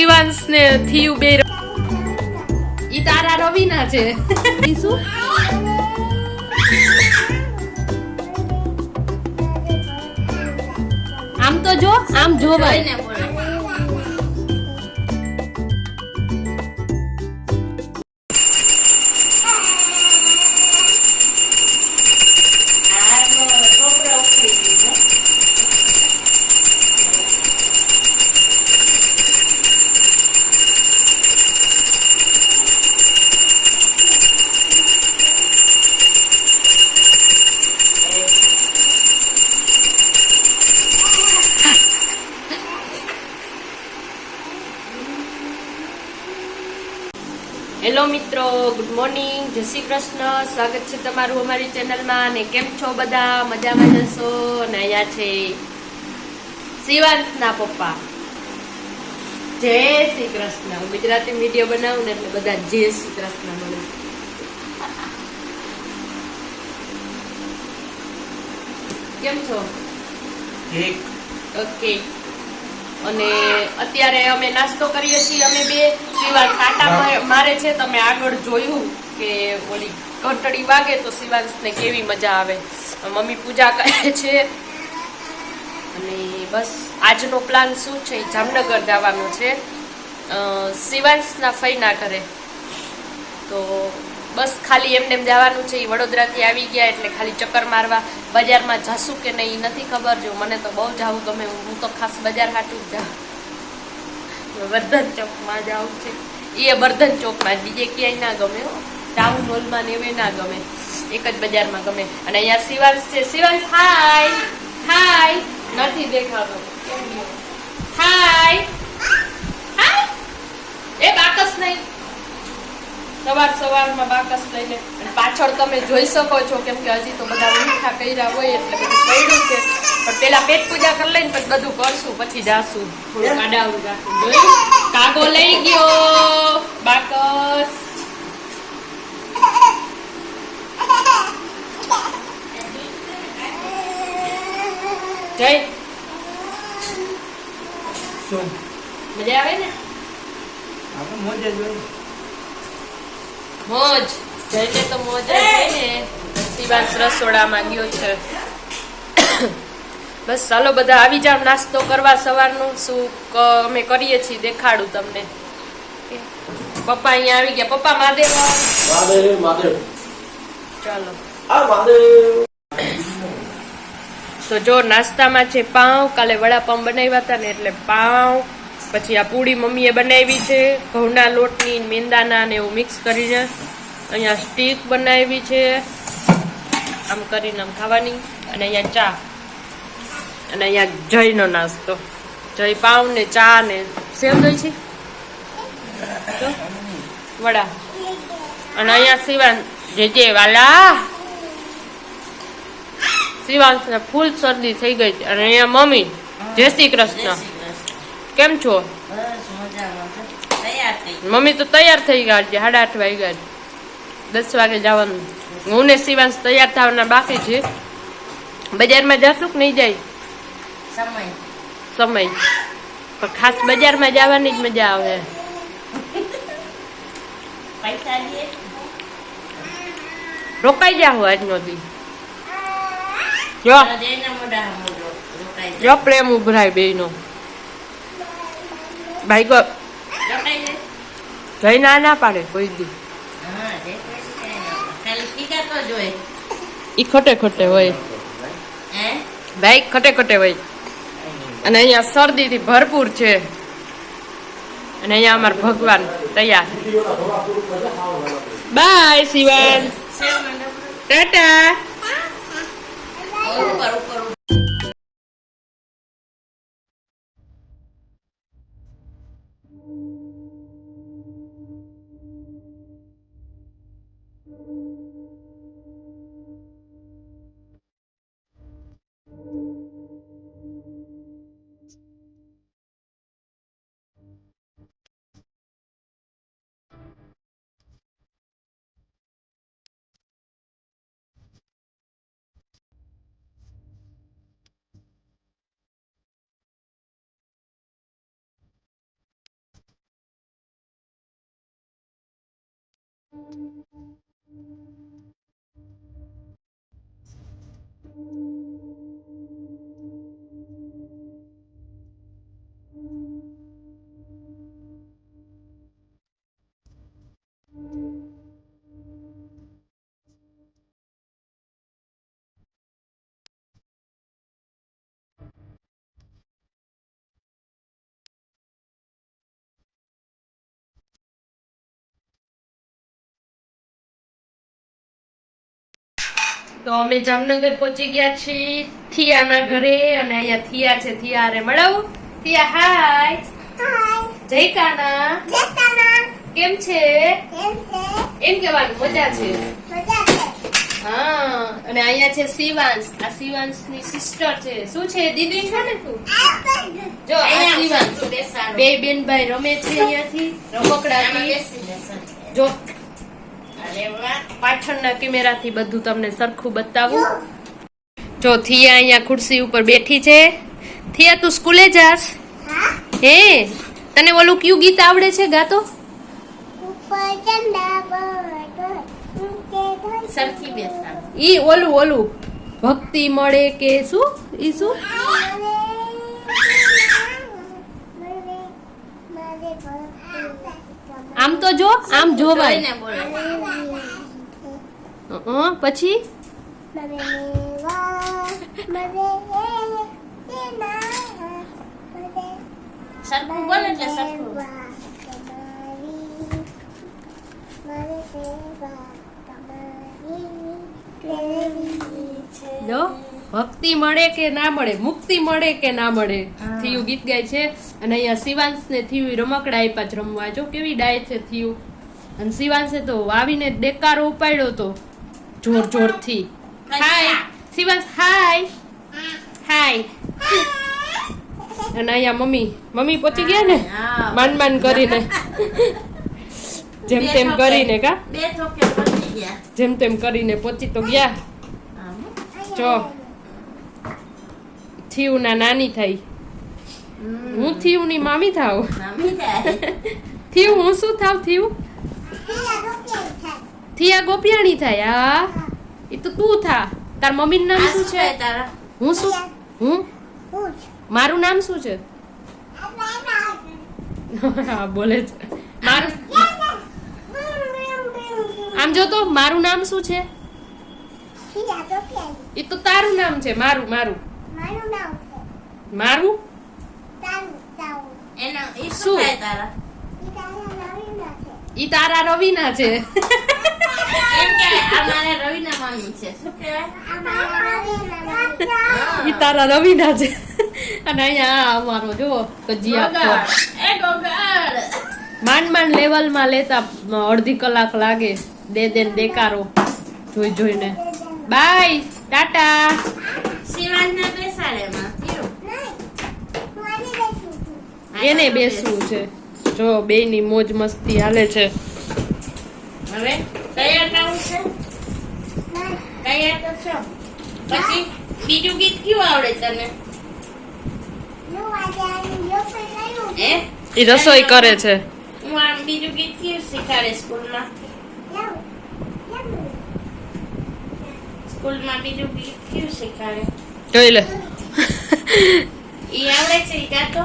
શિવાંશ ને થિયુ બે ઈ તારા રવિના છે. ઈ શું આમ તો જો આમ જોવાય ને. હેલો મિત્રો, ગુડ મોર્નિંગ, જય શ્રી કૃષ્ણ. સ્વાગત છે તમારું અમારી ચેનલમાં. અને કેમ છો બધા? મજામાં જશો. અને અહીંયા છે શિવાંશના પપ્પા. જય શ્રી કૃષ્ણ. હું ગુજરાતી વિડીયો બનાવું ને એટલે બધા જય શ્રી કૃષ્ણ બોલે. કેમ છો? ઓકે. અને અત્યારે અમે નાસ્તો કરીએ છીએ. અમે બે શિવાંશ આટા મારે છે. તમે આગળ જોયું કે ઓલી ઘંટડી વાગે તો શિવાંશને કેવી મજા આવે. મમ્મી પૂજા કરે છે. અને બસ આજનો પ્લાન શું છે? જામનગર જવાનો છે શિવાંશના ફઈના ઘરે. તો બસ ખાલી એમને જવાનું છે. વડોદરાથી આવી ગયા એટલે ખાલી ચક્કર મારવા. બજારમાં જશું કે નહીં નથી ખબર. જો મને તો બહુ જવું ગમે. હું તો ખાસ બજાર હાટું જ જાઉં. વર્ધન ચોકમાં જાઉં છે. એ વર્ધન ચોકમાં, બીજે ક્યાંય ના ગમે. ટાઉન હોલમાં ને એવે ના ગમે. એક જ બજારમાં ગમે. અને અહીંયા શિવાંશ છે. શિવાંશ હાય હાય. નથી દેખાતો. હાય હાય. એ બાકસ નહીં. સવારમાં બાકસ લઈને. અને પાછળ તમે જોઈ શકો છો, કેમ કે હજી તો બધા મીઠા કર્યા હોય એટલે બધું પડ્યું છે. પણ પેલા પેટ પૂજા કરી લઈને પછી બધું કરશું, પછી જાશું. થોડું કાડાવું રાખું. જોયું? કાગો લઈ ગયો બાકસ. જય મજા આવે ને? મોજ જઈને તો મોજ જ હોય ને. શિવાંશ રસોડામાં ગયો છે. બસ ચાલો બધા આવી જાવ નાસ્તો કરવા. સવારનું શું અમે કરીએ છીએ દેખાડું તમને. પપ્પા અહીંયા આવી ગયા. પપ્પા મહાદેવ ચાલો. તો જો નાસ્તામાં છે પાઉં. કાલે વડાપાઉં બનાવ્યા હતા ને એટલે પાઉં. પછી આ પૂડી મમ્મીએ બનાવી છે ઘઉંના લોટની, મેંદાના ને એવું મિક્સ કરીને. અહીંયા સ્ટીક બનાવી છે આમ કરીને આમ ખાવાની. અને અહીંયા ચા. અને અહીંયા જયનો નાસ્તો. જય પાઉં ને ચા ને સેવ દઈ છે વડા. અને અહીંયા શિવાંશ જે વાલા શિવાંશને ફૂલ શરદી થઈ ગઈ છે. અને અહીંયા મમ્મી. જય શ્રી કૃષ્ણ. કેમ છો? મમ્મી તો તૈયાર થઈ ગયા છે. 8:30 વાગ્યા. 10 વાગે જવાનું. હું ને શિવાંશ તૈયાર થવાના બાકી છે. બજારમાં જશું કે નહીં જાય? સમય પણ ખાસ બજારમાં જવાની જ મજા આવે. રોકાઈ જાવ આજનો દી. જો પ્રેમ ઉભરાય બેનો. ભાઈ ગો જઈ ના પાડે કોઈ દી. ઈ ખોટે ખોટે હોય ભાઈ, ખોટે ખોટે હોય. અને અહીંયા શરદી થી ભરપૂર છે. અને અહીંયા અમાર ભગવાન તૈયાર. બાય શિવાન, ટાટા. તો અમે જામનગર પહોંચી ગયા છીએ થિયાના ઘરે અને અહીંયા થિયા છે. થિયા રે મળાવું. થિયા હાય. જય કાના. કેમ છે? એમ કેવાનું મજા છે. હા અને અહીંયા છે શિવાંશ. આ શિવાંશ ની સિસ્ટર છે. શું છે દીદી છે ને તું? જો આ શિવાંશ બે બેન ભાઈ રમે છે અહીંયાથી રમકડાથી. જો પાછળના કેમેરાથી બધું તમને સરખું બતાવું. જો થિયા અહીંયા ખુરશી ઉપર બેઠી છે. થિયા તું સ્કૂલે જાસ? હે તને ઓલું કયું ગીત આવડે છે ગાતો? સરખી બેસા ઈ ઓલું ભક્તિ મળે કે શું? ઈ શું? આમ તો જો આમ જોવાય. પછી સરખું બોલ એટલે સરખું. જો ભક્તિ મળે કે ના મળે, મુક્તિ મળે કે ના મળે, થિયું ગીત ગાય છે. અને અહીંયા શિવાંશ ને થિયું રમકડા આપ્યા છે રમવા. જો કેવી ડાય છે થિયું. અને શિવાંશે તો આવીને દેકારો ઉપાડ્યો તો જોર જોરથી. હાય શિવાંશ, હાય હાય. અને અહીંયા મમ્મી પહોંચી ગયા ને માન કરીને જેમ તેમ કરીને. કા બે ચોકે પહોંચી ગયા. જેમ તેમ કરીને પહોંચી તો ગયા. જો થિયું ના નાની થઈ, હું થિયું ની મામી થાવ. થિયું હું શું થાવ? થિયું થિયા ગોપિયાણી થાય. હા એ તો તું થા. તાર મમ્મી નું નામ શું છે? હું શું? હું મારું નામ શું છે? હા બોલે છે. મારું આમ જો તો મારું નામ શું છે? એ તો તારું નામ છે. મારું એના ઈ શું? શું થાય તારા? ઈ તારા રવિના છે. એમ કે અમારે રવિના મામી છે. શું કહેવાય? ઈ તારા રવિના છે. અને અહીંયા આ અમારો જો કજિયા ગોગળ. માંડ લેવલમાં લેતા અડધી કલાક લાગે. દે દેકારો જોઈને. બાય ટાટા. શિવાનને બેસાડે માં થયું. એને બેસવું છે. જો બેયની મોજ મસ્તી હાલે છે. હવે તૈયાર થવું છે? તૈયાર તો છો. પછી બીજું ગીત કયું આવડે તને? ઈ રસોઈ કરે છે. હું આમ બીજું ગીત કયું શીખાડે સ્કૂલમાં? સ્કૂલમાં બીજું ગીત કયું શીખાડે? જોઈ લે. ઈ આવડે છે ઈ ગાતો?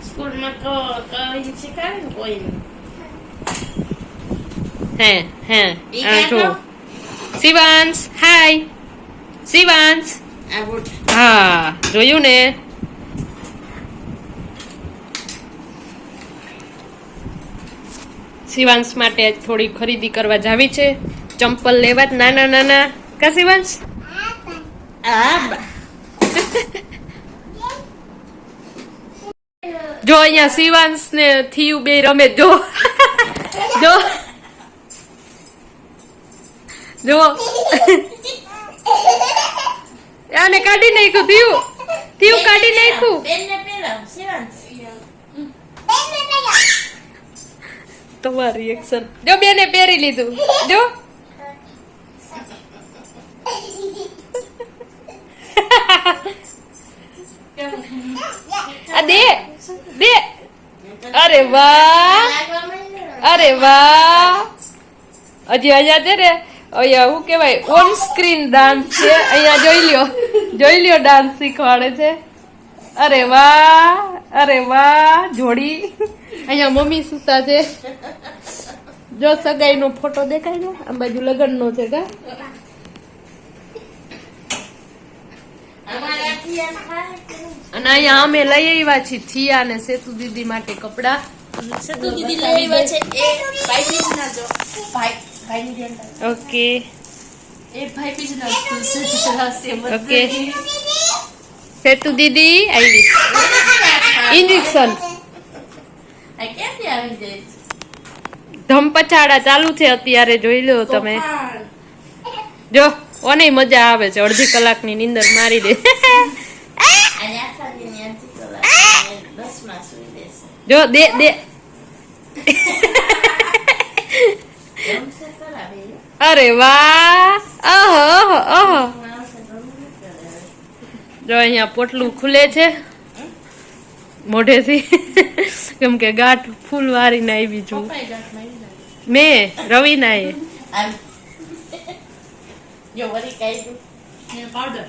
સ્કૂલમાં તો કઈ શીખાડે ને કોઈને. હે ઈ આ જો ગાતો? શિવાંશ, હાય શિવાંશ. આ બોલ. હા જોયું ને. શિવાંશ માટે થોડી ખરીદી કરવા જાવી છે. ચંપલ લેવા જ નાના કા શિવાંશ? જો અહીંયા શિવાંશ ને થિયું બે રમે. જો આને કાઢી નાખ્યું. થિયું કાઢી નાખ્યું. બેનને પહેરાવ શિવાંશ. તમારી એક્શન જો બેને પહેરી લીધું. જો આ દે. અરે વાહ. લાગવા માંડ્યું ને. અરે વાહ, હજી અહીંયા છે ને અહીંયા શું કેવાય ઓન સ્ક્રીન ડાન્સ છે, અહીંયા જોઈ લ્યો ડાન્સ શીખવાડે છે. અરે વાહ જોડી. અહીંયા મમ્મી સુતા છે. જો સગાઈ નો ફોટો દેખાય ને, આ બાજુ લગ્ન નો છે કા. અને અહીંયા અમે લઈ આવ્યા છીએ થિયા ને સેતુ દીદી માટે કપડા. સતુ દીદી લઈ આવ્યા છે એ ભાઈ બીજ ના જો ભાઈ ની બેન ઓકે એ ભાઈ બીજ ના છે ઓકે સેતુ દીદી આવી ઇન્જેક્શન આ ક્યાંથી આવી જાય ધમપછાડા ચાલુ છે અત્યારે, જોઈ લો તમે. જો ઓને મજા આવે છે, અડધી કલાકની નીંદર મારી દે. જો દે અરે વાહ, જો અહીંયા પોટલું ખુલે છે મોઢેથી કેમ કે ગાંઠ ફૂલ વારીને આવી છું મેં રવિના એ. જો વરી કાઢ્યું ને પાવડર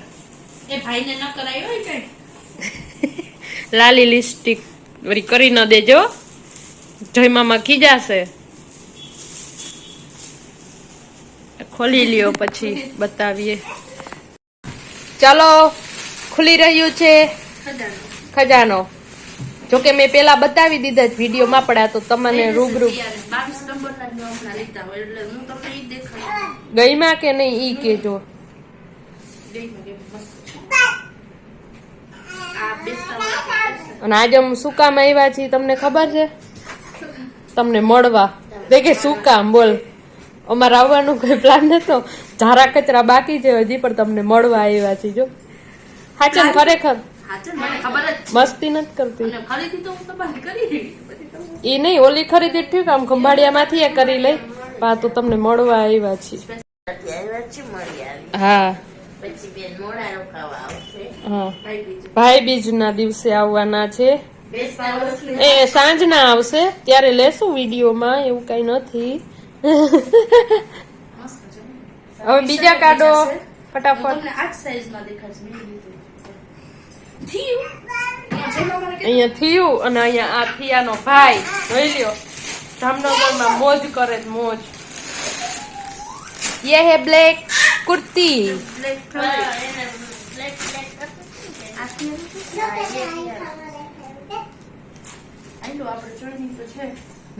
એ ભાઈને ન કરાયો હોય કઈ લાલી લિપસ્ટિક વરી કરી ન દેજો, જયમામાં ખીજાશે. ખોલી લ્યો પછી બતાવીએ. ચાલો ખુલી રહ્યું છે ખજાનો. જોકે મેં પેલા બતાવી દીધા જ વિડીયોમાં, પડ્યા તો તમને રૂબરૂ 22 નંબરના જ હમણાં લીધા હોય એટલે હું તમને ઈ દેખાડું. ગઈમાં કે નહીં ઈ કેજો. અને આજે અમે શું કામ આવ્યા છીએ તમને ખબર છે? તમને મળવા. દેખે શું કામ બોલ, અમારે આવવાનું કોઈ પ્લાન નતો, ઝારા કચરા બાકી છે હજી, પણ તમને મળવા આવ્યા છીએ. જો હાચન ખરેખર મસ્તી નથી કરતી. ઈ નહીં, ઓલી ખરીદી ઠીક, આમ ખંભાળિયામાંથી કરી લઈ, પા તો તમને મળવા આવ્યા છીએ. હા હા ભાઈ બીજ ના દિવસે આવવાના છે. એ સાંજના આવશે ત્યારે લેશું વિડીયોમાં, એવું કઈ નથી. હવે બીજા કાઢો ફટાફટ. અહીંયા થયું અને અહીંયા આ થિયાનો ભાઈ જોઈ લ્યો, જામનગરમાં મોજ કરે છે, મોજ. ये है ब्लैक कुर्ती.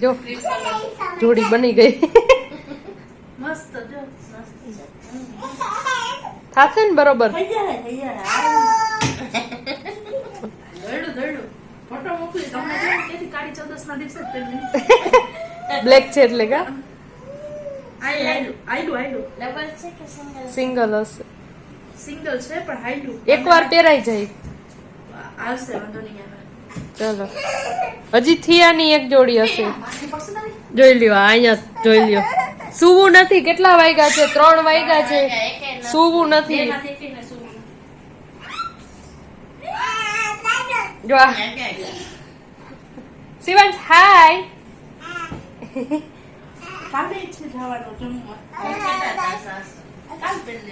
જો જોડી બની ગઈ. થાશે ને બરોબર? બ્લેક છે એટલે કા સિંગલ હશે. સિંગલ છે પણ હાઈલું એકવાર પહેરાઈ જાય. આવશે વાંધો નહીં આવે. ચલો હજી થિયાની એક જોડી હશે, જોઈ લ્યો. અહીંયા જોઈ લ્યો, સુવું નથી. કેટલા વાગ્યા છે? 3 વાગ્યા છે, સુવું નથી. જો શિવાંશ હાય.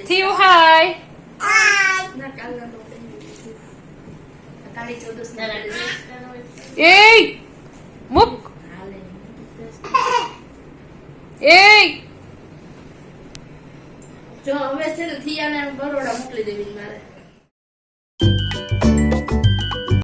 થિયું હાય. એ મુક એ જો હવે છે ને થિયાને બરોડા મોકલી દેવી મારે.